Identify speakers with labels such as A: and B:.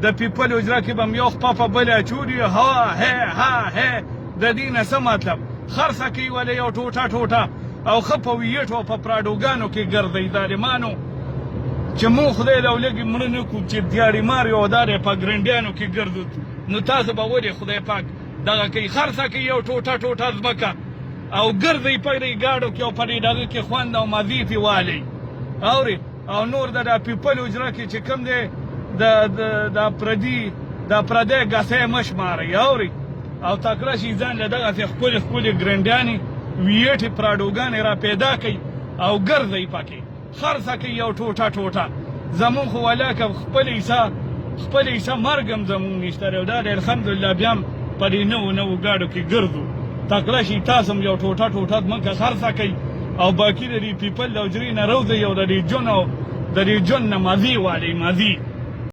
A: د پیپل حجره کې به م یو خپه په بله اچولي ها هی د دې نه څه مطلب خرڅه کوي ولې یو ټوټه او ښه په ویټو او په پراډوګانو کې ګرځئ ظالمانو چې مونږ خدای له لږې مړه نه کړو چې دیاړي او دا دی په ګرنډیانو کې ګرځو نو تاسو به ولې خدای پاک دغه کوي خرڅه کوي یو ټوټه ځمکه او ګرځئ په دې ګاډو کې او په دې دغه کې خوند او مزې پې والئ اورې او نور د پیپل حجره کې چې کوم دی د پردی ګسۍ مه شمارئ اورې او تکړه شي ځان له دغسې ښکلې ګرنډیانې ویټې پراډوګانې را پیدا کوي او ګرځئ پکې خرڅه کوي یو ټوټه زمونږ خو ولاکه خپل عیسه مرګ هم زمونږ نشته دی او دا دی الحمدلله بیا هم په دې نوو ګاډو کې ګرځو تکړه شي تاسو هم یو ټوټه ځمکه خرڅه کوي او باقي د دې پیپل د حجرې نه روځئ او د دې جون نه مزې والئ مزې